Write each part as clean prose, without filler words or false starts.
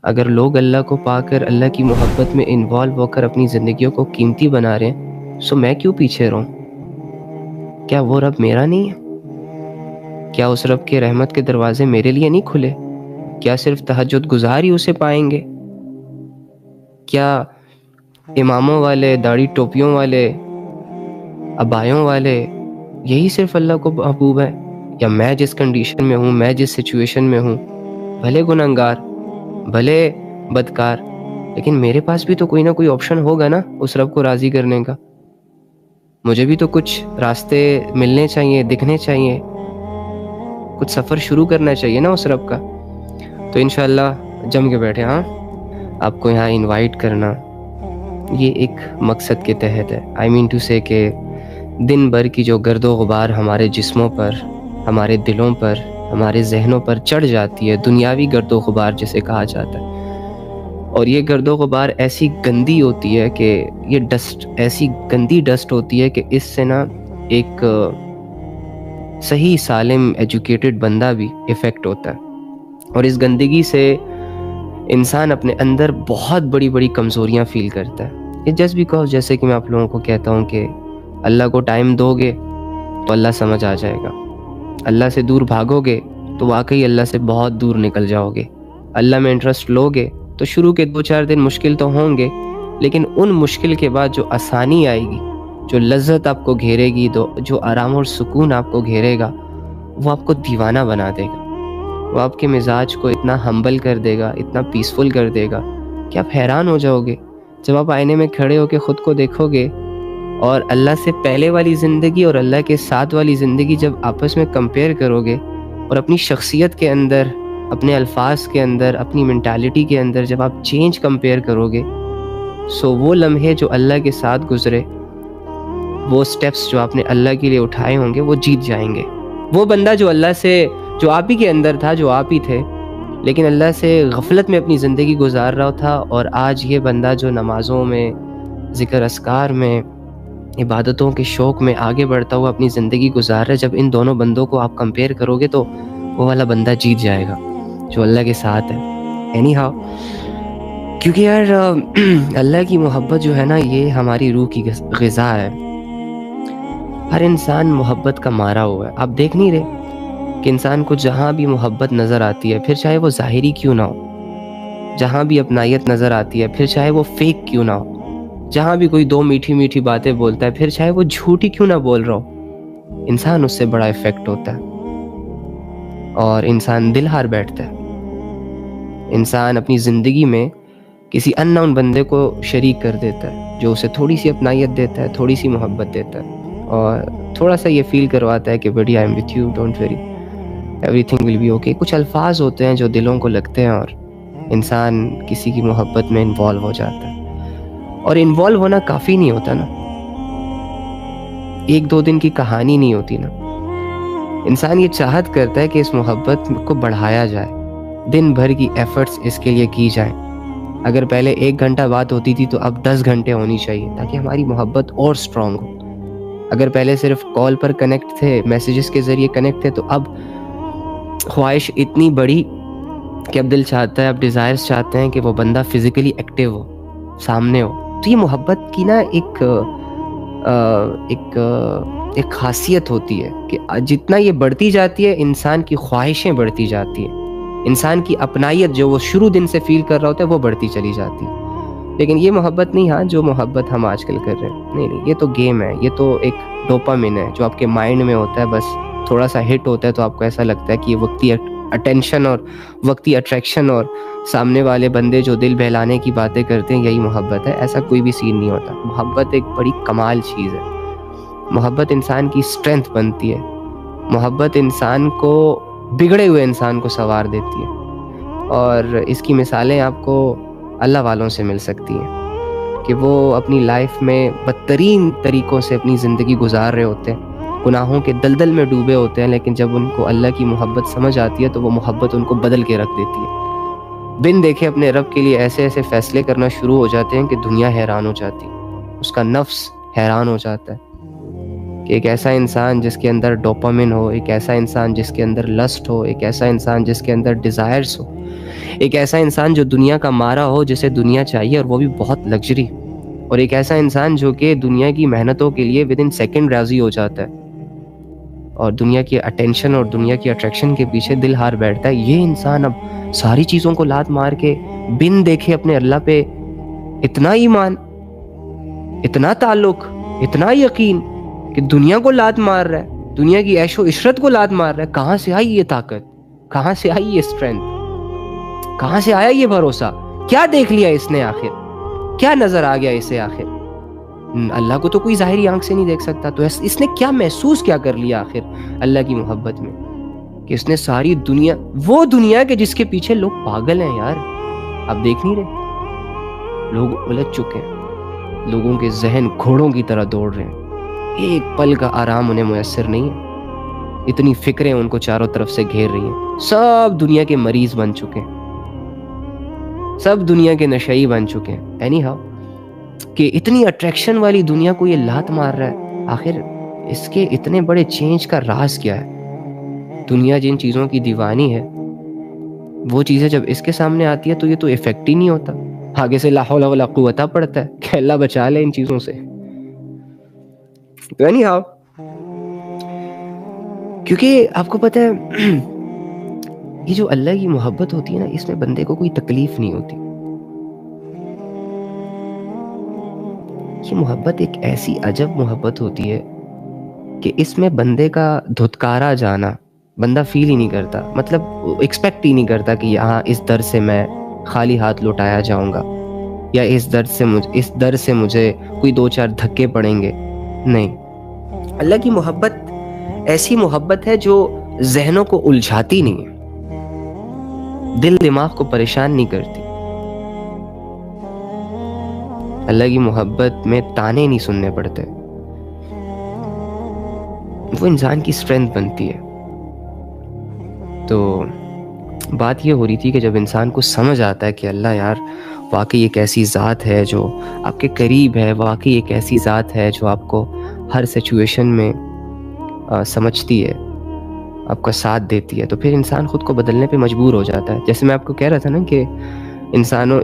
اگر لوگ اللہ کو پا کر اللہ کی محبت میں انوالو ہو کر اپنی زندگیوں کو قیمتی بنا رہے ہیں، سو میں کیوں پیچھے رہوں؟ کیا وہ رب میرا نہیں ہے؟ کیا اس رب کے رحمت کے دروازے میرے لیے نہیں کھلے؟ کیا صرف تہجد گزار ہی اسے پائیں گے؟ کیا اماموں والے، داڑھی ٹوپیوں والے، ابایوں والے یہی صرف اللہ کو محبوب ہے؟ یا میں جس کنڈیشن میں ہوں، میں جس سچویشن میں ہوں، بھلے گنہگار، بھلے بدکار، لیکن میرے پاس بھی تو کوئی نہ کوئی آپشن ہوگا نا اس رب کو راضی کرنے کا. مجھے بھی تو کچھ راستے ملنے چاہیے، دکھنے چاہیے، کچھ سفر شروع کرنا چاہیے نا اس رب کا. تو انشاءاللہ جم کے بیٹھے. ہاں، آپ کو یہاں انوائٹ کرنا یہ ایک مقصد کے تحت ہے. آئی مین ٹو سے کہ دن بھر کی جو گرد و غبار ہمارے جسموں پر، ہمارے دلوں پر، ہمارے ذہنوں پر چڑھ جاتی ہے، دنیاوی گرد و غبار جسے کہا جاتا ہے، اور یہ گرد و غبار ایسی گندی ہوتی ہے کہ یہ ڈسٹ ایسی گندی ڈسٹ ہوتی ہے کہ اس سے نا ایک صحیح سالم ایجوکیٹڈ بندہ بھی افیکٹ ہوتا ہے. اور اس گندگی سے انسان اپنے اندر بہت بڑی بڑی کمزوریاں فیل کرتا ہے. یہ جسٹ بیکاز، جیسے کہ میں آپ لوگوں کو کہتا ہوں کہ اللہ کو ٹائم دو گے تو اللہ سمجھ آ جائے گا. اللہ سے دور بھاگو گے تو واقعی اللہ سے بہت دور نکل جاؤ گے. اللہ میں انٹرسٹ لو گے تو شروع کے 2-4 دن مشکل تو ہوں گے، لیکن ان مشکل کے بعد جو آسانی آئے گی، جو لذت آپ کو گھیرے گی، جو آرام اور سکون آپ کو گھیرے گا، وہ آپ کو دیوانہ بنا دے گا. وہ آپ کے مزاج کو اتنا ہمبل کر دے گا، اتنا پیسفل کر دے گا کہ آپ حیران ہو جاؤ گے. جب آپ آئینے میں کھڑے ہو کے خود کو دیکھو گے اور اللہ سے پہلے والی زندگی اور اللہ کے ساتھ والی زندگی جب آپس میں کمپیئر کرو گے، اور اپنی شخصیت کے اندر، اپنے الفاظ کے اندر، اپنی مینٹالٹی کے اندر جب آپ چینج کمپیئر کرو گے، سو وہ لمحے جو اللہ کے ساتھ گزرے، وہ سٹیپس جو آپ نے اللہ کے لیے اٹھائے ہوں گے، وہ جیت جائیں گے. وہ بندہ جو اللہ سے، جو آپ ہی کے اندر تھا، جو آپ ہی تھے، لیکن اللہ سے غفلت میں اپنی زندگی گزار رہا تھا، اور آج یہ بندہ جو نمازوں میں، ذکر اذکار میں، عبادتوں کے شوق میں آگے بڑھتا ہوا اپنی زندگی گزار رہا ہے، جب ان دونوں بندوں کو آپ کمپیئر کرو گے تو وہ والا بندہ جیت جائے گا جو اللہ کے ساتھ ہے. اینی ہاؤ، کیونکہ یار اللہ کی محبت جو ہے نا، یہ ہماری روح کی غذا ہے. ہر انسان محبت کا مارا ہوا ہے. آپ دیکھ نہیں رہے کہ انسان کو جہاں بھی محبت نظر آتی ہے، پھر چاہے وہ ظاہری کیوں نہ ہو، جہاں بھی اپنائیت نظر آتی ہے، پھر چاہے وہ فیک کیوں نہ ہو، جہاں بھی کوئی 2 میٹھی میٹھی باتیں بولتا ہے، پھر چاہے وہ جھوٹی کیوں نہ بول رہا ہو، انسان اس سے بڑا افیکٹ ہوتا ہے اور انسان دل ہار بیٹھتا ہے. انسان اپنی زندگی میں کسی ان نون بندے کو شریک کر دیتا ہے، جو اسے تھوڑی سی اپنائیت دیتا ہے، تھوڑی سی محبت دیتا ہے، اور تھوڑا سا یہ فیل کرواتا ہے کہ بڑی I am with you, don't worry, everything will be okay. کچھ الفاظ ہوتے ہیں جو دلوں کو لگتے ہیں اور انسان کسی کی محبت میں انوالو ہو جاتا ہے. اور انوالو ہونا کافی نہیں ہوتا نا، 1-2 دن کی کہانی نہیں ہوتی نا. انسان یہ چاہت کرتا ہے کہ اس محبت کو بڑھایا جائے، دن بھر کی ایفرٹس اس کے لیے کی جائیں. اگر پہلے 1 گھنٹہ بات ہوتی تھی تو اب 10 گھنٹے ہونی چاہیے تاکہ ہماری محبت اور سٹرونگ ہو. اگر پہلے صرف کال پر کنیکٹ تھے، میسیجز کے ذریعے کنیکٹ تھے، تو اب خواہش اتنی بڑی کہ اب دل چاہتا ہے، اب ڈیزائرز چاہتے ہیں کہ وہ بندہ فزیکلی ایکٹیو ہو، سامنے ہو. تو یہ محبت کی نا ایک خاصیت ہوتی ہے کہ جتنا یہ بڑھتی جاتی ہے، انسان کی خواہشیں بڑھتی جاتی ہیں، انسان کی اپنائیت جو وہ شروع دن سے فیل کر رہا ہوتا ہے وہ بڑھتی چلی جاتی ہے. لیکن یہ محبت نہیں، ہاں جو محبت ہم آج کل کر رہے ہیں، نہیں، یہ تو گیم ہے، یہ تو ایک ڈوپامین ہے جو آپ کے مائنڈ میں ہوتا ہے. بس تھوڑا سا ہٹ ہوتا ہے تو آپ کو ایسا لگتا ہے کہ یہ وقتی اٹینشن اور وقتی اٹریکشن اور سامنے والے بندے جو دل بہلانے کی باتیں کرتے ہیں، یہی محبت ہے. ایسا کوئی بھی سین نہیں ہوتا. محبت ایک بڑی کمال چیز ہے. محبت انسان کی اسٹرینتھ بنتی ہے. محبت انسان کو، بگڑے ہوئے انسان کو سنوار دیتی ہے. اور اس کی مثالیں آپ کو اللہ والوں سے مل سکتی ہیں کہ وہ اپنی لائف میں بدترین طریقوں سے اپنی زندگی گزار رہے ہوتے ہیں، گناہوں کے دلدل میں ڈوبے ہوتے ہیں، لیکن جب ان کو اللہ کی محبت سمجھ آتی ہے تو وہ محبت ان کو بدل کے رکھ دیتی ہے. بن دیکھے اپنے رب کے لیے ایسے ایسے فیصلے کرنا شروع ہو جاتے ہیں کہ دنیا حیران ہو جاتی ہے، اس کا نفس حیران ہو جاتا ہے. کہ ایک ایسا انسان جس کے اندر ڈوپامن ہو، ایک ایسا انسان جس کے اندر لسٹ ہو، ایک ایسا انسان جس کے اندر ڈیزائرز ہو، ایک ایسا انسان جو دنیا کا مارا ہو، جسے دنیا چاہیے اور وہ بھی بہت لگژری، اور ایک ایسا انسان جو کہ دنیا کی محنتوں کے لیے ود ان سیکنڈ راضی ہو جاتا ہے اور دنیا کی اٹینشن اور دنیا کی اٹریکشن کے پیچھے دل ہار بیٹھتا ہے. یہ انسان اب ساری چیزوں کو لات مار کے بن دیکھے اپنے اللہ پہ اتنا ایمان، اتنا تعلق، اتنا یقین کہ دنیا کو لات مار رہا ہے، دنیا کی عیش و عشرت کو لات مار رہا ہے. کہاں سے آئی یہ طاقت؟ کہاں سے آئی یہ اسٹرینتھ؟ کہاں سے آیا یہ بھروسہ؟ کیا دیکھ لیا اس نے آخر؟ کیا نظر آ گیا اسے آخر؟ اللہ کو تو کوئی ظاہری آنکھ سے نہیں دیکھ سکتا، تو اس نے کیا محسوس کیا کر لیا آخر اللہ کی محبت میں کہ اس نے ساری دنیا، وہ دنیا کہ جس کے پیچھے لوگ پاگل ہیں یار. آپ دیکھ نہیں رہے؟ لوگ الجھ چکے ہیں، لوگوں کے ذہن گھوڑوں کی طرح دوڑ رہے ہیں، ایک پل کا آرام انہیں میسر نہیں ہے، اتنی فکریں ان کو چاروں طرف سے گھیر رہی ہیں. سب دنیا کے مریض بن چکے ہیں، سب دنیا کے نشئی بن چکے ہیں. اینی ہاؤ کہ اتنی اٹریکشن والی دنیا کو یہ لات مار رہا ہے، آخر اس کے اتنے بڑے چینج کا راز کیا ہے؟ دنیا جن چیزوں کی دیوانی ہے وہ چیزیں جب اس کے سامنے آتی ہے تو یہ تو افیکٹ ہی نہیں ہوتا، آگے سے لا حول ولا قوت پڑتا ہے کہ اللہ بچا لے ان چیزوں سے. تو اینی ہاؤ، کیونکہ آپ کو پتہ ہے یہ جو اللہ کی محبت ہوتی ہے نا، اس میں بندے کو کوئی تکلیف نہیں ہوتی. یہ محبت ایک ایسی عجب محبت ہوتی ہے کہ اس میں بندے کا دھتکارا جانا بندہ فیل ہی نہیں کرتا، مطلب ایکسپیکٹ ہی نہیں کرتا کہ یہاں اس در سے میں خالی ہاتھ لوٹایا جاؤں گا، یا اس در سے مجھے کوئی دو چار دھکے پڑیں گے. نہیں، اللہ کی محبت ایسی محبت ہے جو ذہنوں کو الجھاتی نہیں ہے، دل دماغ کو پریشان نہیں کرتی. اللہ کی محبت میں تانے نہیں سننے پڑتے، وہ انسان کی اسٹرینتھ بنتی ہے. تو بات یہ ہو رہی تھی کہ جب انسان کو سمجھ آتا ہے کہ اللہ یار واقعی ایک ایسی ذات ہے جو آپ کے قریب ہے، واقعی ایک ایسی ذات ہے جو آپ کو ہر سچویشن میں سمجھتی ہے، آپ کا ساتھ دیتی ہے، تو پھر انسان خود کو بدلنے پہ مجبور ہو جاتا ہے. جیسے میں آپ کو کہہ رہا تھا نا کہ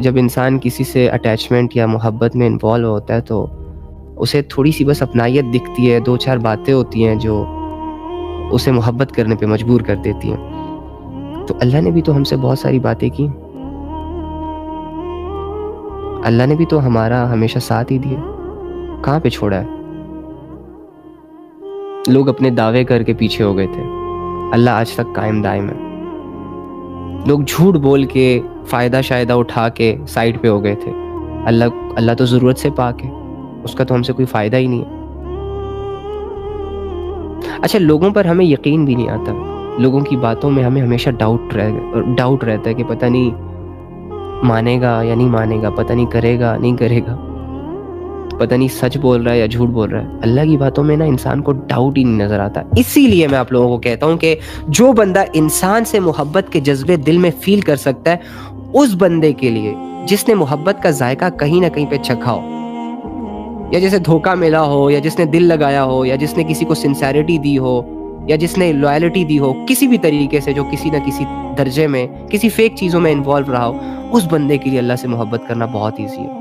جب انسان کسی سے اٹیچمنٹ یا محبت میں انوالو ہوتا ہے تو اسے تھوڑی سی بس اپنائیت دکھتی ہے، دو چار باتیں ہوتی ہیں جو اسے محبت کرنے پہ مجبور کر دیتی ہیں. تو اللہ نے بھی تو ہم سے بہت ساری باتیں کی، اللہ نے بھی تو ہمارا ہمیشہ ساتھ ہی دیا، کہاں پہ چھوڑا ہے؟ لوگ اپنے دعوے کر کے پیچھے ہو گئے تھے، اللہ آج تک قائم دائم ہے. لوگ جھوٹ بول کے فائدہ شائدہ اٹھا کے سائڈ پہ ہو گئے تھے، اللہ تو ضرورت سے پاک ہے، اس کا تو ہم سے کوئی فائدہ ہی نہیں ہے. اچھا، لوگوں پر ہمیں یقین بھی نہیں آتا، لوگوں کی باتوں میں ہمیں ہمیشہ ڈاؤٹ رہتا ہے کہ پتہ نہیں مانے گا یا نہیں مانے گا، پتہ نہیں کرے گا نہیں کرے گا، پتہ نہیں سچ بول رہا ہے یا جھوٹ بول رہا ہے. اللہ کی باتوں میں نا انسان کو ڈاؤٹ ہی نہیں نظر آتا. اسی لیے میں آپ لوگوں کو کہتا ہوں کہ جو بندہ انسان سے محبت کے جذبے دل میں فیل کر سکتا ہے، اس بندے کے لیے جس نے محبت کا ذائقہ کہیں نہ کہیں پہ چکھا ہو، یا جسے دھوکہ ملا ہو، یا جس نے دل لگایا ہو، یا جس نے کسی کو سنسیریٹی دی ہو، یا جس نے لوائلٹی دی ہو کسی بھی طریقے سے، جو کسی نہ کسی درجے میں کسی فیک چیزوں میں انوالو رہا ہو، اس بندے کے لیے اللہ سے محبت کرنا بہت ایزی ہے.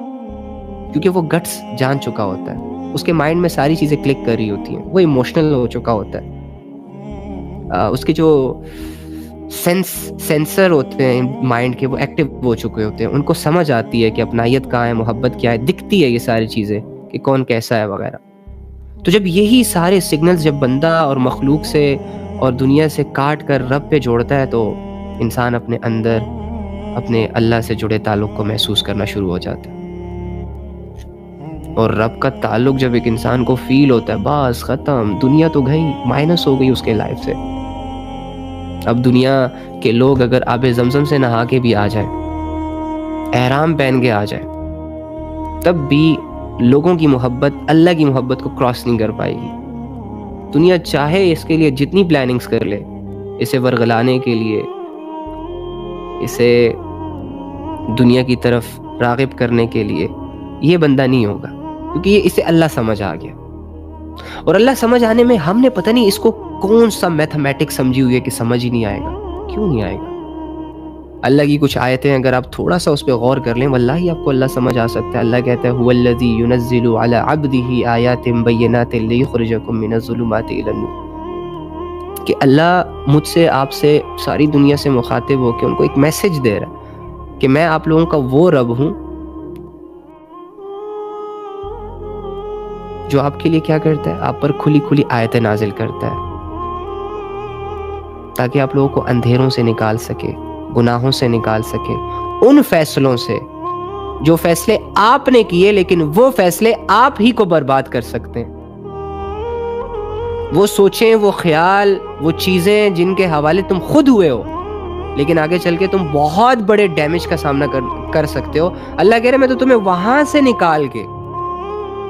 کیونکہ وہ گٹس جان چکا ہوتا ہے، اس کے مائنڈ میں ساری چیزیں کلک کر رہی ہوتی ہیں، وہ ایموشنل ہو چکا ہوتا ہے، اس کے جو سینسر ہوتے ہیں مائنڈ کے وہ ایکٹیو ہو چکے ہوتے ہیں، ان کو سمجھ آتی ہے کہ اپنائیت کہاں ہے، محبت کیا ہے، دکھتی ہے یہ ساری چیزیں کہ کون کیسا ہے وغیرہ. تو جب یہی سارے سگنلز جب بندہ اور مخلوق سے اور دنیا سے کاٹ کر رب پہ جوڑتا ہے تو انسان اپنے اندر اپنے اللہ سے جڑے تعلق کو محسوس کرنا شروع ہو جاتا ہے. اور رب کا تعلق جب ایک انسان کو فیل ہوتا ہے، بس ختم، دنیا تو گئی، مائنس ہو گئی اس کے لائف سے. اب دنیا کے لوگ اگر آب زمزم سے نہا کے بھی آ جائیں، احرام پہن کے آ جائیں، تب بھی لوگوں کی محبت اللہ کی محبت کو کراس نہیں کر پائے گی. دنیا چاہے اس کے لیے جتنی پلاننگز کر لے، اسے ورغلانے کے لیے، اسے دنیا کی طرف راغب کرنے کے لیے، یہ بندہ نہیں ہوگا، کیونکہ یہ اسے اللہ سمجھ آ گیا. اور اللہ سمجھ آنے میں ہم نے پتہ نہیں اس کو کون سا میتھمیٹکس سمجھی ہوئی ہے کہ سمجھ ہی نہیں آئے گا. کیوں نہیں آئے گا؟ اللہ کی کچھ آیتیں اگر آپ تھوڑا سا اس پہ غور کر لیں واللہ آپ کو اللہ سمجھ آ سکتا ہے. اللہ کہتا ہے هو الذی ينزل علی عبده آیات بینات لیخرجکم من الظلمات الی النور، کہ اللہ مجھ سے آپ سے ساری دنیا سے مخاطب ہو کے ان کو ایک میسج دے رہا ہے کہ میں آپ لوگوں کا وہ رب ہوں جو آپ کے لیے کیا کرتا ہے، آپ پر کھلی کھلی آیتیں نازل کرتا ہے تاکہ آپ لوگوں کو اندھیروں سے نکال سکے، گناہوں سے نکال سکے، ان فیصلوں سے جو فیصلے آپ نے کیے لیکن وہ فیصلے آپ ہی کو برباد کر سکتے ہیں. وہ سوچیں، وہ خیال، وہ چیزیں جن کے حوالے تم خود ہوئے ہو لیکن آگے چل کے تم بہت بڑے ڈیمیج کا سامنا کر سکتے ہو. اللہ کہہ رہے میں تو تمہیں وہاں سے نکال کے،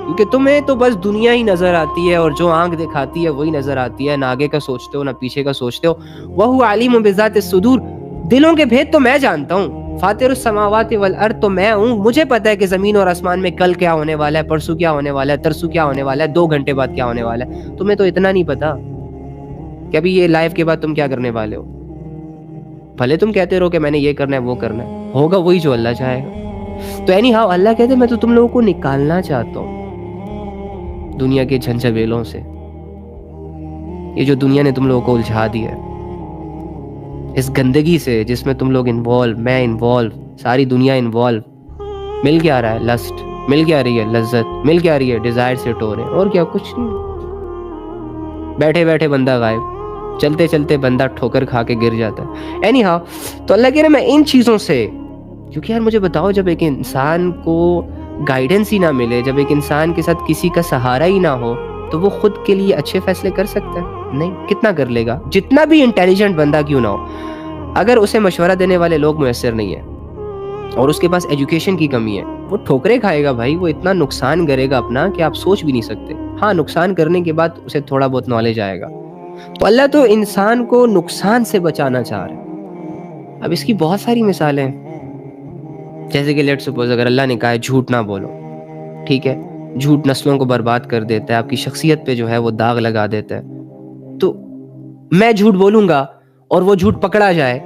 کیونکہ تمہیں تو بس دنیا ہی نظر آتی ہے اور جو آنکھ دکھاتی ہے وہی نظر آتی ہے، نہ آگے کا سوچتے ہو نہ پیچھے کا سوچتے ہو. وَهُوَ عَلِيمٌ بِذَاتِ الصُّدُورِ، دلوں کے بھید تو میں جانتا ہوں. فاطر السماوات والارض، تو میں ہوں، مجھے پتا ہے کہ زمین اور آسمان میں کل کیا ہونے والا ہے، پرسوں کیا ہونے والا ہے، ترسوں کیا ہونے والا ہے، 2 گھنٹے بعد کیا ہونے والا ہے. تمہیں تو اتنا نہیں پتا کہ ابھی یہ لائف کے بعد تم کیا کرنے والے ہو. بھلے تم کہتے رہو کہ میں نے یہ کرنا ہے وہ کرنا ہے، ہوگا وہی جو اللہ چاہے گا. تو اینی ہاؤ اللہ کہتے ہیں میں تو تم لوگوں کو نکالنا چاہتا ہوں دنیا کے جھنجھویلوں سے، یہ جو دنیا نے تم لوگوں کو الجھا دیا ہے، اس گندگی سے جس میں تم لوگ انوالو، میں انوالو، ساری دنیا انوالو. مل کیا رہا ہے؟ لسٹ. مل کیا رہی ہے؟ لذت. مل کیا رہی ہے؟ ڈیزائر سے ٹورے. اور کیا؟ کچھ نہیں. بیٹھے بیٹھے بندہ غائب، چلتے چلتے بندہ ٹھوکر کھا کے گر جاتا ہے. اینی ہاؤ تو اللہ کہہ رہے میں ان چیزوں سے، کیونکہ یار مجھے بتاؤ جب ایک انسان کو گائیڈنس ہی نہ ملے، جب ایک انسان کے ساتھ کسی کا سہارا ہی نہ ہو تو وہ خود کے لیے اچھے فیصلے کر سکتا ہے؟ نہیں. کتنا کر لے گا؟ جتنا بھی انٹیلیجنٹ بندہ کیوں نہ ہو، اگر اسے مشورہ دینے والے لوگ میسر نہیں ہیں اور اس کے پاس ایجوکیشن کی کمی ہے، وہ ٹھوکرے کھائے گا بھائی. وہ اتنا نقصان کرے گا اپنا کہ آپ سوچ بھی نہیں سکتے. ہاں، نقصان کرنے کے بعد اسے تھوڑا بہت نالج آئے گا. تو اللہ تو انسان کو نقصان سے بچانا چاہ رہا ہے. اب اس کی بہت ساری مثالیں ہیں، جیسے کہ لیٹ سپوز اگر اللہ نے کہا ہے جھوٹ نہ بولو، ٹھیک ہے، جھوٹ نسلوں کو برباد کر دیتا ہے، آپ کی شخصیت پہ جو ہے وہ داغ لگا دیتا ہے. تو میں جھوٹ بولوں گا اور وہ جھوٹ پکڑا جائے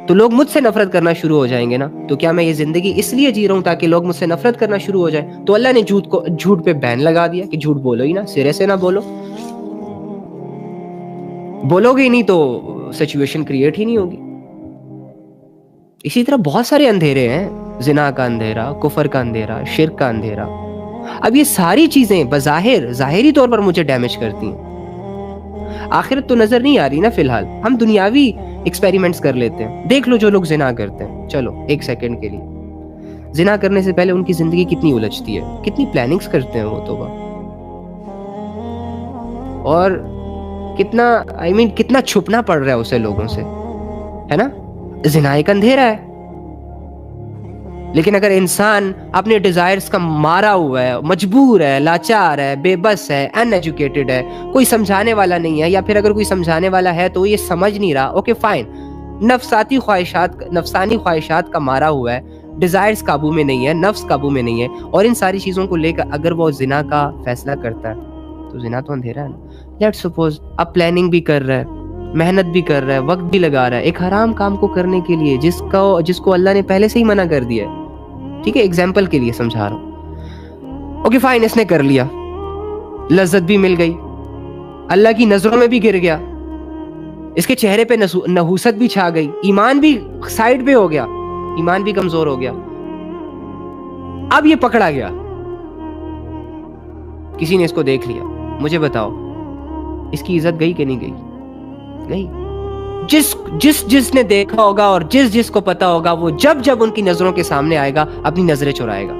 تو لوگ مجھ سے نفرت کرنا شروع ہو جائیں گے نا. تو کیا میں یہ زندگی اس لیے جی رہا ہوں تاکہ لوگ مجھ سے نفرت کرنا شروع ہو جائے؟ تو اللہ نے جھوٹ پہ بین لگا دیا کہ جھوٹ بولو ہی نہ، سرے سے نہ بولو. بولو گے ہی نہیں تو سچویشن کریٹ ہی نہیں ہوگی. اسی طرح بہت سارے اندھیرے ہیں، زنا کا اندھیرا، کفر کا اندھیرا، شرک کا اندھیرا. اب یہ ساری چیزیں بظاہر ظاہری طور پر مجھے ڈیمیج کرتی ہیں. آخرت تو نظر نہیں آ رہی نا فی الحال. ہم دنیاوی ایکسپیریمنٹس کر لیتے ہیں. دیکھ لو جو لوگ زنا کرتے ہیں، چلو ایک سیکنڈ کے لیے، زنا کرنے سے پہلے ان کی زندگی کتنی الجھتی ہے، کتنی پلاننگز کرتے ہیں وہ توبہ، اور کتنا چھپنا پڑ رہا ہے اسے لوگوں سے، ہے نا. زنا ایک اندھیرا ہے. لیکن اگر انسان اپنے ڈیزائرز کا مارا ہوا ہے، مجبور ہے، لاچار ہے، بے بس ہے، ان ایجوکیٹڈ ہے، کوئی سمجھانے والا نہیں ہے، یا پھر اگر کوئی سمجھانے والا ہے تو وہ یہ سمجھ نہیں رہا، اوکے فائن، نفسانی خواہشات کا مارا ہوا ہے، ڈیزائرز قابو میں نہیں ہے، نفس قابو میں نہیں ہے، اور ان ساری چیزوں کو لے کر اگر وہ زنا کا فیصلہ کرتا ہے تو زنا تو اندھیرا ہے نا. لیٹ سپوز اب پلاننگ بھی کر رہا ہے، محنت بھی کر رہا ہے، وقت بھی لگا رہا ہے ایک حرام کام کو کرنے کے لیے جس کو اللہ نے پہلے سے ہی منع کر دیا ہے. ٹھیک ہے، ایگزامپل کے لیے سمجھا رہا ہوں. اوکے فائن، اس نے کر لیا، لذت بھی مل گئی، اللہ کی نظروں میں بھی گر گیا، اس کے چہرے پہ نحوست بھی چھا گئی، ایمان بھی سائڈ پہ ہو گیا، ایمان بھی کمزور ہو گیا. اب یہ پکڑا گیا، کسی نے اس کو دیکھ لیا. مجھے بتاؤ اس کی عزت گئی کہ نہیں گئی؟ گئی. جس نے دیکھا ہوگا اور جس کو پتا ہوگا وہ جب ان کی نظروں کے سامنے آئے گا اپنی نظریں چرائے گا.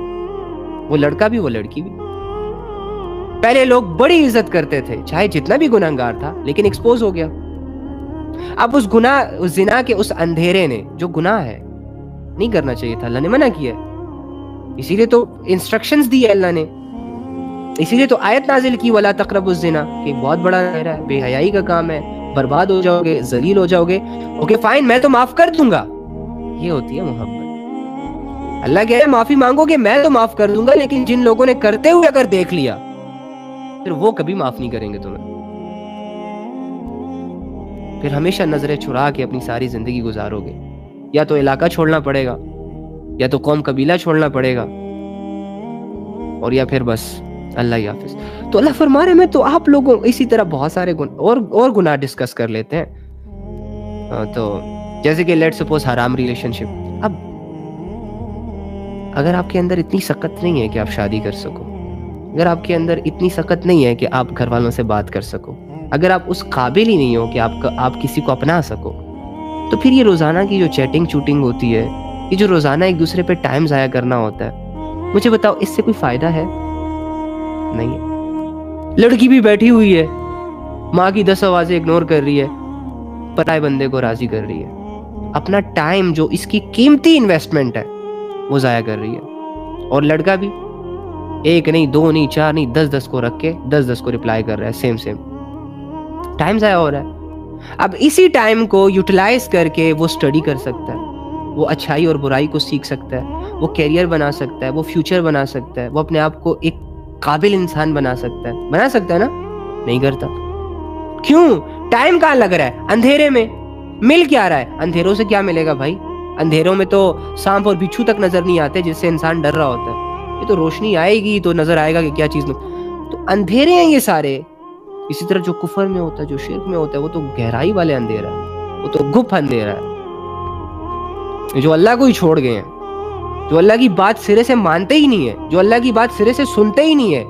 وہ لڑکا بھی وہ لڑکی بھی. پہلے لوگ بڑی عزت کرتے تھے چاہے جتنا بھی گناہگار تھا، لیکن ایکسپوز ہو گیا. اب اس زنا کے اس اندھیرے نے، جو گناہ ہے نہیں کرنا چاہیے تھا، اللہ نے منع کیا ہے، اسی لیے تو انسٹرکشنز دی ہے اللہ نے، اسی لیے تو آیت نازل کی وَلَا تَقْرَبُوا الزِّنَا، کہ بہت بڑا اندھیرا ہے، بے حیائی کا کام ہے، برباد ہو جاؤ گے، ذلیل ہو جاؤ گے. اوکے فائن، میں تو معاف کر دوں گا. یہ ہوتی ہے محبت. اللہ کہہ رہے معافی مانگو گے میں تو معاف کر دوں گا، لیکن جن لوگوں نے کرتے ہوئے اگر دیکھ لیا پھر وہ کبھی معاف نہیں کریں گے تمہیں. پھر ہمیشہ نظریں چرا کے اپنی ساری زندگی گزارو گے. یا تو علاقہ چھوڑنا پڑے گا, یا تو قوم قبیلہ چھوڑنا پڑے گا, اور یا پھر بس اللہ ہی حافظ. تو اللہ فرما رہے, میں تو آپ لوگوں اسی طرح بہت سارے اور گناہ ڈسکس کر لیتے ہیں. تو جیسے کہ لیٹ سپوز حرام ریلیشن شپ. اب اگر آپ کے اندر اتنی سخت نہیں ہے کہ آپ شادی کر سکو, اگر آپ کے اندر اتنی سخت نہیں ہے کہ آپ گھر والوں سے بات کر سکو, اگر آپ اس قابل ہی نہیں ہو کہ آپ کسی کو اپنا سکو, تو پھر یہ روزانہ کی جو چیٹنگ چوٹنگ ہوتی ہے, یہ جو روزانہ ایک دوسرے پہ ٹائم ضائع کرنا ہوتا ہے, مجھے بتاؤ اس سے کوئی فائدہ ہے؟ نہیں ہے. لڑکی بھی بیٹھی ہوئی ہے, ماں کی 10 آوازیں اگنور کر رہی ہے, پرائے بندے کو راضی کر رہی ہے, اپنا ٹائم جو اس کی قیمتی انویسٹمنٹ ہے وہ ضائع کر رہی ہے. اور لڑکا بھی 1 نہیں 2 نہیں 4 نہیں 10 کو رکھ کے 10 کو رپلائی کر رہا ہے, سیم ٹائم ضائع ہو رہا ہے. اب اسی ٹائم کو یوٹیلائز کر کے وہ اسٹڈی کر سکتا ہے, وہ اچھائی اور برائی کو سیکھ سکتا ہے, وہ کیریئر بنا سکتا ہے, وہ فیوچر بنا سکتا ہے, وہ اپنے آپ کو ایک قابل انسان بنا سکتا ہے نا. نہیں کرتا. کیوں؟ ٹائم کہاں لگ رہا ہے؟ اندھیرے میں. مل کیا رہا ہے؟ اندھیروں سے کیا ملے گا بھائی؟ اندھیروں میں تو سانپ اور بچھو تک نظر نہیں آتے جس سے انسان ڈر رہا ہوتا ہے. یہ تو روشنی آئے گی تو نظر آئے گا کہ کیا چیز میں. تو اندھیرے ہیں یہ سارے. اسی طرح جو کفر میں ہوتا ہے, جو شرک میں ہوتا ہے, وہ تو گہرائی والے اندھیرا ہے, وہ تو گپ اندھیرا ہے. جو اللہ کو ہی چھوڑ گئے ہیں, جو اللہ کی بات سرے سے مانتے ہی نہیں ہے, جو اللہ کی بات سرے سے سنتے ہی نہیں ہے,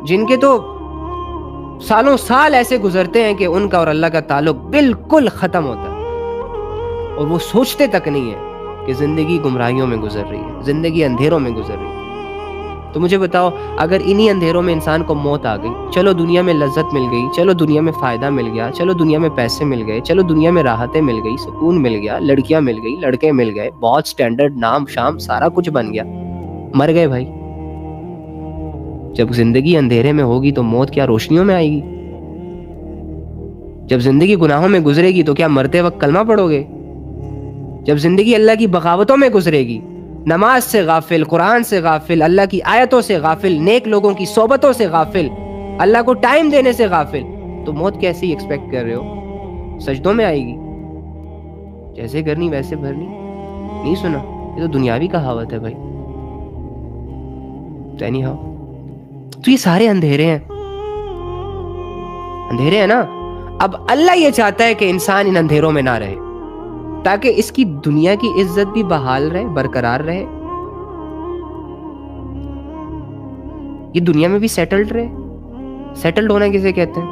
جن کے تو سالوں سال ایسے گزرتے ہیں کہ ان کا اور اللہ کا تعلق بالکل ختم ہوتا ہے, اور وہ سوچتے تک نہیں ہے کہ زندگی گمراہیوں میں گزر رہی ہے, زندگی اندھیروں میں گزر رہی ہے. تو مجھے بتاؤ, اگر انہی اندھیروں میں انسان کو موت آ گئی, چلو دنیا میں لذت مل گئی, چلو دنیا میں فائدہ مل گیا, چلو دنیا میں پیسے مل گئے, چلو دنیا میں راحتیں مل گئی, سکون مل گیا, لڑکیاں مل گئی, لڑکے مل گئے, بہت سٹینڈرڈ نام شام سارا کچھ بن گیا, مر گئے بھائی. جب زندگی اندھیرے میں ہوگی تو موت کیا روشنیوں میں آئے گی؟ جب زندگی گناہوں میں گزرے گی تو کیا مرتے وقت کلمہ پڑھو گے؟ جب زندگی اللہ کی بغاوتوں میں گزرے گی, نماز سے غافل, قرآن سے غافل, اللہ کی آیتوں سے غافل, نیک لوگوں کی صحبتوں سے غافل, اللہ کو ٹائم دینے سے غافل, تو موت کیسے ہی ایکسپیکٹ کر رہے ہو؟ سجدوں میں آئے گی, جیسے کرنی ویسے بھرنی. نہیں سنا؟ یہ تو دنیاوی کہاوت ہے بھائی. تو یہ سارے اندھیرے ہیں نا. اب اللہ یہ چاہتا ہے کہ انسان ان اندھیروں میں نہ رہے, تاکہ اس کی دنیا کی عزت بھی بحال رہے, برقرار رہے, یہ دنیا میں بھی سیٹلڈ رہے. سیٹلڈ ہونا کسے کہتے ہیں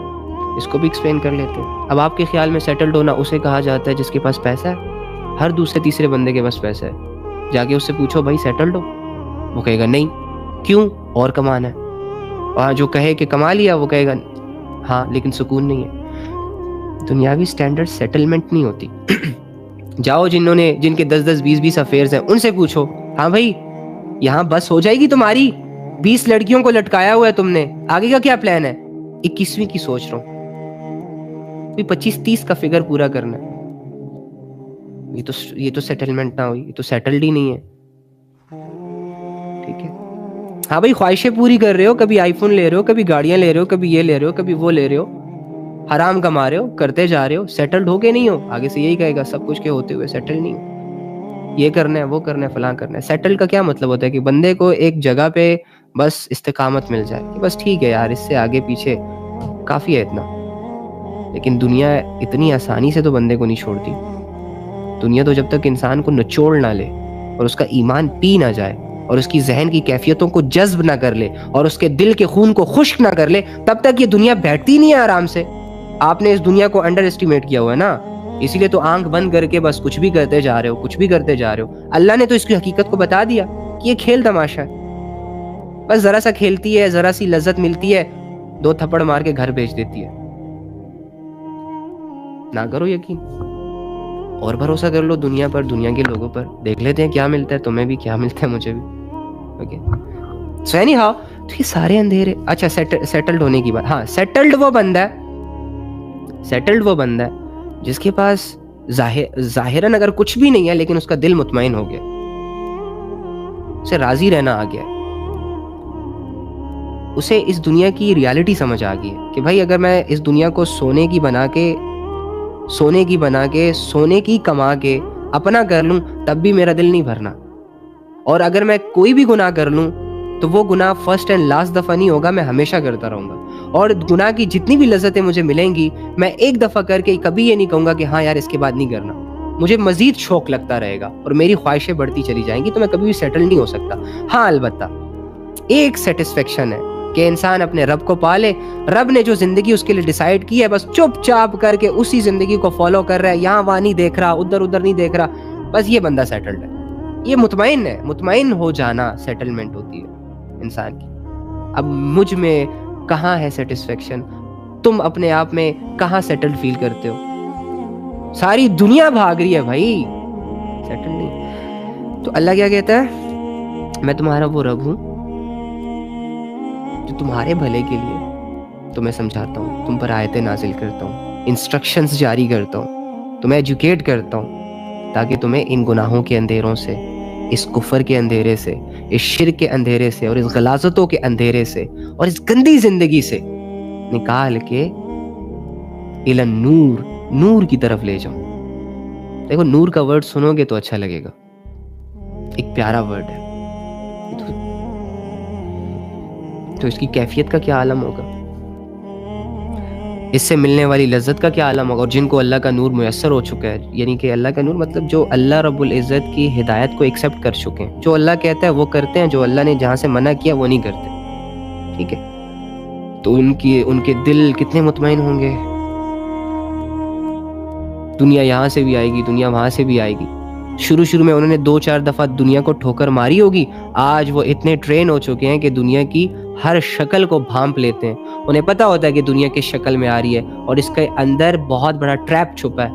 اس کو بھی ایکسپلین کر لیتے ہیں. اب آپ کے خیال میں سیٹلڈ ہونا اسے کہا جاتا ہے جس کے پاس پیسہ ہے. ہر دوسرے تیسرے بندے کے پاس پیسہ ہے, جا کے اس سے پوچھو بھائی سیٹلڈ ہو, وہ کہے گا نہیں. کیوں؟ اور کمانا ہے. اور جو کہے کہ کما لیا وہ کہے گا ہاں لیکن سکون نہیں ہے. دنیاوی سٹینڈرڈ سیٹلمنٹ نہیں ہوتی. جاؤ جن کے 10 20 افیئرز ہیں ان سے پوچھو, ہاں بھائی یہاں بس ہو جائے گی تمہاری, 20 لڑکیوں کو لٹکایا ہوا ہے تم نے, آگے کا کیا پلان ہے؟ 21ویں کی سوچ رہا ہوں, 25-30 کا فگر پورا کرنا ہے. یہ تو سیٹلمنٹ نہ ہوئی, یہ تو سیٹلڈ ہی نہیں ہے. ٹھیک ہے, ہاں بھائی خواہشیں پوری کر رہے ہو, کبھی آئی فون لے رہے ہو, کبھی گاڑیاں لے رہے ہو, کبھی یہ لے رہے ہو, کبھی وہ لے رہے ہو, حرام کما رہے ہو, کرتے جا رہے ہو, سیٹلڈ ہو کے نہیں ہو. آگے سے یہی کہے گا سب کچھ کے ہوتے ہوئے سیٹل نہیں ہو, یہ کرنا ہے وہ کرنا ہے فلاں کرنا ہے. سیٹل کا کیا مطلب ہوتا ہے کہ بندے کو ایک جگہ پہ بس استقامت مل جائے کہ بس ٹھیک ہے یار, اس سے آگے پیچھے کافی ہے اتنا. لیکن دنیا اتنی آسانی سے تو بندے کو نہیں چھوڑتی. دنیا تو جب تک انسان کو نچوڑ نہ لے اور اس کا ایمان پی نہ جائے اور اس کی ذہن کی کیفیتوں کو جذب نہ کر لے اور اس کے دل کے خون کو خشک نہ کر لے, تب تک یہ دنیا بیٹھتی نہیں ہے آرام سے. آپ نے اس دنیا کو انڈر اسٹیمیٹ کیا ہوا ہے نا, اسی لیے تو آنکھ بند کر کے بس کچھ بھی کرتے جا رہے ہو, کچھ بھی کرتے جا رہے ہو. اللہ نے تو اس کی حقیقت کو بتا دیا کہ یہ کھیل تماشا ہے, بس ذرا سا کھیلتی ہے, ذرا سی لذت ملتی ہے, 2 تھپڑ مار کے گھر بھیج دیتی ہے. نہ کرو یقین, اور بھروسہ کر لو دنیا پر, دنیا کے لوگوں پر. دیکھ لیتے ہیں کیا ملتا ہے تمہیں بھی, کیا ملتا ہے مجھے بھی. اوکے سو اینی ہاؤ, تو یہ سارے اندھیرے. اچھا سیٹلڈ ہونے کی بات, ہاں سیٹلڈ وہ بندہ ہے جس کے پاس ظاہراً اگر کچھ بھی نہیں ہے لیکن اس کا دل مطمئن ہو گیا, اسے راضی رہنا آ گیا. اسے اس دنیا کی ریالٹی سمجھ آ گئی ہے کہ بھائی اگر میں اس دنیا کو سونے کی بنا کے سونے کی کما کے اپنا کر لوں تب بھی میرا دل نہیں بھرنا، اور اگر میں کوئی بھی گناہ کر لوں تو وہ گناہ فرسٹ اینڈ لاسٹ دفعہ نہیں ہوگا، میں ہمیشہ کرتا رہوں گا، اور گناہ کی جتنی بھی لذتیں مجھے ملیں گی میں ایک دفعہ کر کے کبھی یہ نہیں کہوں گا کہ ہاں یار اس کے بعد نہیں کرنا، مجھے مزید شوق لگتا رہے گا اور میری خواہشیں بڑھتی چلی جائیں گی، تو میں کبھی بھی سیٹل نہیں ہو سکتا۔ ہاں البتہ ایک سیٹسفیکشن ہے کہ انسان اپنے رب کو پالے، رب نے جو زندگی اس کے لیے ڈیسائیڈ کی ہے بس چپ چاپ کر کے اسی زندگی کو فالو کر رہا ہے، یہاں وہاں نہیں دیکھ رہا، ادھر نہیں دیکھ رہا، بس یہ بندہ سیٹلڈ ہے، یہ مطمئن ہے۔ مطمئن ہو جانا سیٹلمنٹ ہوتی ہے انسان کی۔ اب مجھ میں کہاں ہے سیٹسفیکشن؟ تم اپنے آپ میں کہاں سیٹلڈ فیل کرتے ہو؟ ساری دنیا بھاگ رہی ہے بھائی، سیٹل نہیں۔ تو اللہ کیا کہتا ہے؟ میں تمہارا وہ رب ہوں جو تمہارے بھلے کے لیے تمہیں سمجھاتا ہوں، تم پر آیتیں نازل کرتا ہوں، انسٹرکشنز جاری کرتا ہوں، تمہیں ایجوکیٹ کرتا ہوں تاکہ تمہیں ان گناہوں کے اندھیروں سے، اس کفر کے اندھیرے سے، اس شرک کے اندھیرے سے، اور اس غلاظتوں کے اندھیرے سے، اور اس گندی زندگی سے نکال کے الی النور، نور کی طرف لے جاؤں۔ دیکھو نور کا ورڈ سنو گے تو اچھا لگے گا، ایک پیارا ورڈ ہے، تو اس کی کیفیت کا کیا عالم ہوگا، اس سے ملنے والی لذت کا کیا عالم ہوگا۔ اور جن کو اللہ کا نور میسر ہو چکا ہے، یعنی کہ اللہ کا نور مطلب جو اللہ رب العزت کی ہدایت کو ایکسیپٹ کر چکے ہیں، جو اللہ کہتا ہے وہ کرتے ہیں، جو اللہ نے جہاں سے منع کیا وہ نہیں کرتے، ٹھیک ہے، تو ان کے دل کتنے مطمئن ہوں گے۔ دنیا یہاں سے بھی آئے گی، دنیا وہاں سے بھی آئے گی۔ شروع میں انہوں نے 2-4 دفعہ دنیا کو ٹھوکر ماری ہوگی، آج وہ اتنے ٹرین ہو چکے ہیں کہ دنیا کی ہر شکل کو بھانپ لیتے ہیں، انہیں پتہ ہوتا ہے کہ دنیا کس شکل میں آ رہی ہے اور اس کے اندر بہت بڑا ٹریپ چھپا ہے۔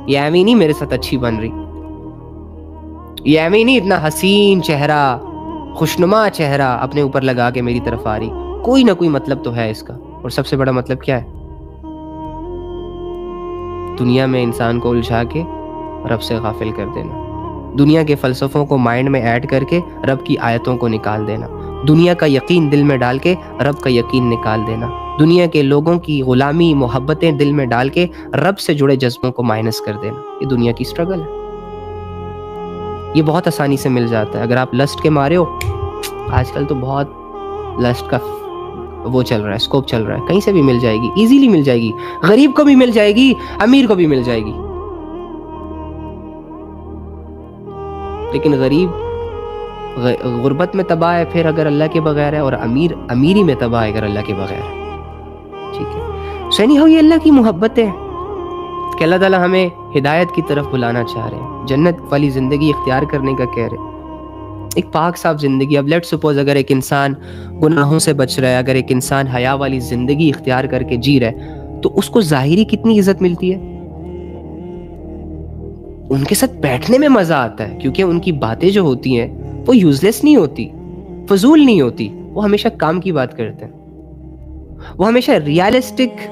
یہ ایویں نہیں میرے ساتھ اچھی بن رہی، یہ ایویں نہیں اتنا حسین چہرہ، خوشنما چہرہ اپنے اوپر لگا کے میری طرف آ رہی، کوئی نہ کوئی مطلب تو ہے اس کا، اور سب سے بڑا مطلب کیا ہے؟ دنیا میں انسان کو الجھا کے رب سے غافل کر دینا، دنیا کے فلسفوں کو مائنڈ میں ایڈ کر کے رب کی آیتوں کو نکال دینا، دنیا کا یقین دل میں ڈال کے رب کا یقین نکال دینا، دنیا کے لوگوں کی غلامی محبتیں دل میں ڈال کے رب سے جڑے جذبوں کو مائنس کر دینا۔ یہ دنیا کی سٹرگل ہے، یہ بہت آسانی سے مل جاتا ہے۔ اگر آپ لسٹ کے مارے ہو، آج کل تو بہت لسٹ کا وہ چل رہا ہے، اسکوپ چل رہا ہے، کہیں سے بھی مل جائے گی، ایزیلی مل جائے گی، غریب کو بھی مل جائے گی، امیر کو بھی مل جائے گی، لیکن غریب غربت میں تباہ ہے پھر اگر اللہ کے بغیر ہے، اور امیر امیری میں تباہ ہے اگر اللہ کے بغیر ہے، ٹھیک ہے۔ سو اینی ہاؤ یہ اللہ کی محبت ہے کہ اللہ تعالیٰ ہمیں ہدایت کی طرف بلانا چاہ رہے ہیں، جنت والی زندگی اختیار کرنے کا کہہ رہے ہیں، ایک پاک صاف زندگی۔ اب لیٹ سپوز اگر ایک انسان گناہوں سے بچ رہا ہے، اگر ایک انسان حیا والی زندگی اختیار کر کے جی رہا ہے، تو اس کو ظاہری کتنی عزت ملتی ہے، ان کے ساتھ بیٹھنے میں مزہ آتا ہے، کیونکہ ان کی باتیں جو ہوتی ہیں وہ یوزلیس نہیں ہوتی، فضول نہیں ہوتی، وہ ہمیشہ کام کی بات کرتے ہیں، وہ ہمیشہ ریالسٹک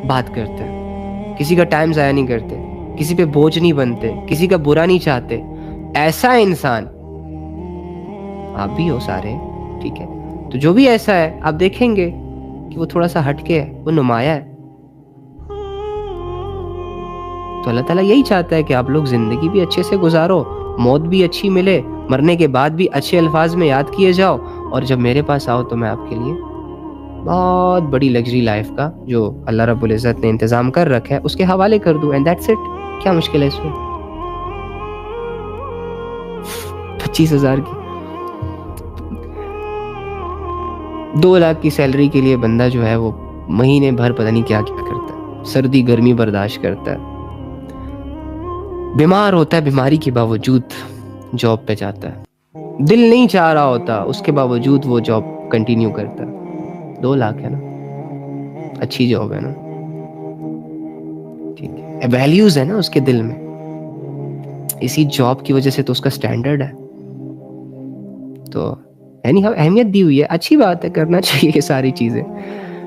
بات کرتے ہیں، کسی کا ٹائم ضائع نہیں کرتے، کسی پہ بوجھ نہیں بنتے، کسی کا برا نہیں چاہتے۔ ایسا انسان آپ بھی ہو سارے، ٹھیک ہے، تو جو بھی ایسا ہے آپ دیکھیں گے کہ وہ تھوڑا سا ہٹ کے ہے، وہ نمایاں ہے۔ تو اللہ تعالیٰ یہی چاہتا ہے کہ آپ لوگ زندگی بھی اچھے سے گزارو، موت بھی اچھی ملے، مرنے کے بعد بھی اچھے الفاظ میں یاد کیے جاؤ، اور جب میرے پاس آؤ تو میں آپ کے لیے بہت بڑی لگژری لائف کا جو اللہ رب العزت نے انتظام کر رکھا ہے اس کے حوالے کر دوں، اینڈ دیٹس اٹ۔ کیا مشکل ہے اس میں؟ 25,000 کی 2 لاکھ کی سیلری کے لیے بندہ جو ہے وہ مہینے بھر پتہ نہیں کیا کیا کرتا ہے، سردی گرمی برداشت کرتا ہے، بیمار ہوتا ہے، بیماری کے باوجود جاب پہ جاتا ہے، دل نہیں چاہ رہا ہوتا اس کے باوجود وہ جاب کنٹینیو کرتا ہے۔ 2 لاکھ ہے نا، اچھی جاب ہے نا، ٹھیک ہے، ویلیوز ہے نا اس کے دل میں، اسی جاب کی وجہ سے تو اس کا سٹینڈرڈ ہے، تو یعنی اہمیت دی ہوئی ہے، اچھی بات ہے، کرنا چاہیے یہ ساری چیزیں۔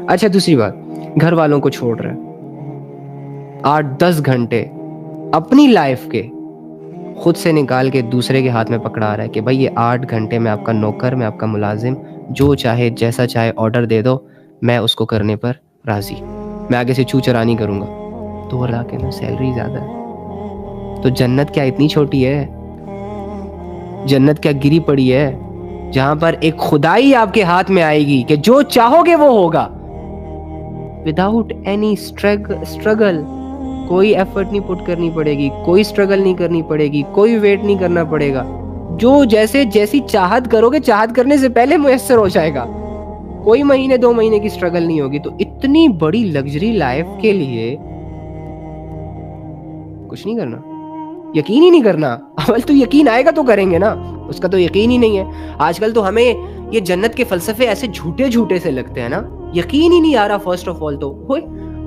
اچھا دوسری بات، گھر والوں کو چھوڑ رہا ہے 8-10 گھنٹے اپنی لائف کے خود سے نکال کے دوسرے کے ہاتھ میں پکڑا رہا ہے کہ بھائی یہ 8 گھنٹے میں آپ کا نوکر، میں آپ کا ملازم، جو چاہے جیسا چاہے آرڈر دے دو، میں اس کو کرنے پر راضی، میں آگے سے چھو چرا نہیں کروں گا. 2 لاکھ ہے نا، سیلری زیادہ ہے. تو جنت کیا اتنی چھوٹی ہے؟ جنت کیا گری پڑی ہے جہاں پر ایک خدائی آپ کے ہاتھ میں آئے گی کہ جو چاہو گے وہ ہوگا، وداؤٹ اینی اسٹرگل. کوئی ایفرٹ نہیں پٹ کرنی پڑے گی، کوئی اسٹرگل نہیں کرنی پڑے گی، کوئی ویٹ نہیں کرنا پڑے گا. جو جیسی چاہت کرو گے، چاہت کرنے سے پہلے میسر ہو جائے گا. کوئی مہینے 2 مہینے کی اسٹرگل نہیں ہوگی. تو اتنی بڑی لگژری لائف کے لیے کچھ نہیں کرنا، یقین ہی نہیں کرنا. اول تو یقین آئے گا تو کریں گے نا، اس کا تو یقین ہی نہیں ہے. آج کل تو ہمیں یہ جنت کے فلسفے ایسے جھوٹے سے لگتے ہیں نا، یقین ہی نہیں آ رہا. فرسٹ آف آل تو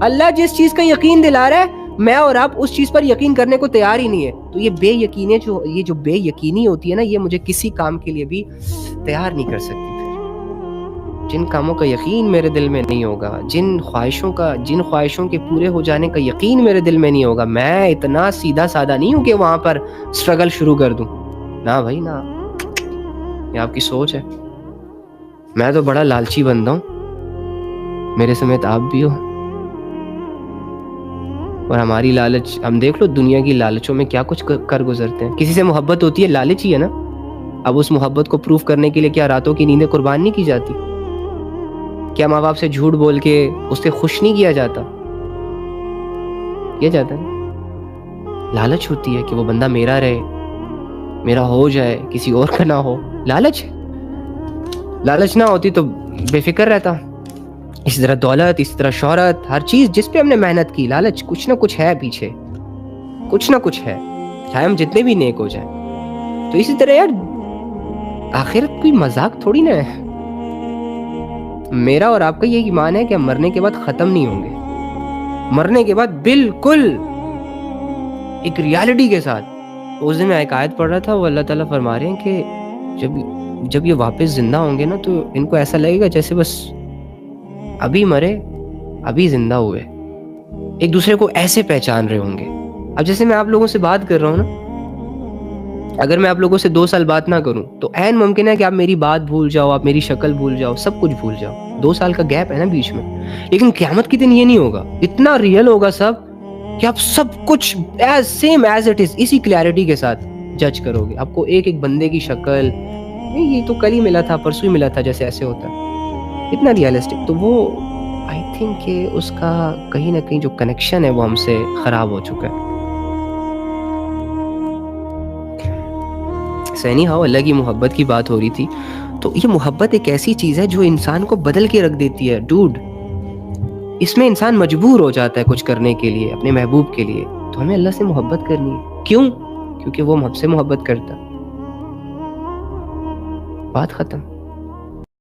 اللہ جس چیز کا یقین دلا رہا ہے، میں اور آپ اس چیز پر یقین کرنے کو تیار ہی نہیں ہے. تو یہ بے یقینی ہوتی ہے نا، یہ مجھے کسی کام کے لیے بھی تیار نہیں کر سکتی. جن کاموں کا یقین میرے دل میں نہیں ہوگا، جن خواہشوں کے پورے ہو جانے کا یقین میرے دل میں نہیں ہوگا، میں اتنا سیدھا سادہ نہیں ہوں کہ وہاں پر اسٹرگل شروع کر دوں. نہ بھائی نہ، یہ آپ کی سوچ ہے. میں تو بڑا لالچی بندہ ہوں، میرے سمیت آپ بھی ہو. اور ہماری لالچ، ہم دیکھ لو دنیا کی لالچوں میں کیا کچھ کر گزرتے ہیں. کسی سے محبت ہوتی ہے، لالچ ہی ہے نا. اب اس محبت کو پروف کرنے کے لیے کیا راتوں کی نیندیں قربان نہیں کی جاتی؟ کیا ماں باپ سے جھوٹ بول کے اس سے خوش نہیں کیا جاتا؟ کیا جاتا ہے. لالچ ہوتی ہے کہ وہ بندہ میرا رہے، میرا ہو جائے، کسی اور کا نہ ہو. لالچ نہ ہوتی تو بے فکر رہتا. اسی طرح دولت، اسی طرح شہرت، ہر چیز جس پہ ہم نے محنت کی، لالچ کچھ نہ کچھ ہے پیچھے، کچھ نہ کچھ ہے، چاہے ہم جتنے بھی نیک ہو جائیں. تو اسی طرح یار آخرت کوئی مذاق تھوڑی نہ ہے. میرا اور آپ کا یہ ایمان ہے کہ ہم مرنے کے بعد ختم نہیں ہوں گے. مرنے کے بعد بالکل ایک ریالٹی کے ساتھ. اس دن میں ایک آیت پڑھ رہا تھا، وہ اللہ تعالیٰ فرما رہے ہیں کہ جب یہ واپس زندہ ہوں گے نا، تو ان کو ایسا لگے گا جیسے بس ابھی مرے، ابھی زندہ ہوئے. ایک دوسرے کو ایسے پہچان رہے ہوں گے. اب جیسے میں آپ لوگوں سے بات کر رہا ہوں نا، اگر میں آپ لوگوں سے 2 سال بات نہ کروں تو عین ممکن ہے کہ آپ میری بات بھول جاؤ، آپ میری شکل بھول جاؤ، سب کچھ بھول جاؤ. 2 سال کا گیپ ہے نا بیچ میں. لیکن قیامت کے دن یہ نہیں ہوگا. اتنا ریئل ہوگا سب کہ آپ سب کچھ سیم ایز اٹ از، اسی کلیئرٹی کے ساتھ جج کرو گے. آپ کو ایک ایک بندے کی شکل، یہ تو کل ہی ملا تھا، پرسوں ہی ملا تھا، جیسے ایسے ہوتا ہے. اتنا ریئلسٹک. تو وہ آئی تھنک کہ اس کا کہیں نہ کہیں جو کنیکشن ہے وہ ہم سے خراب ہو چکا ہے. سینی ہاؤ اللہ کی محبت کی بات ہو رہی تھی. تو یہ محبت ایک ایسی چیز ہے جو انسان کو بدل کے رکھ دیتی ہے ڈوڈ. اس میں انسان مجبور ہو جاتا ہے کچھ کرنے کے لیے اپنے محبوب کے لیے. تو ہمیں اللہ سے محبت کرنی ہے. کیوں؟ کیونکہ وہ ہم سے محبت کرتا. بات ختم.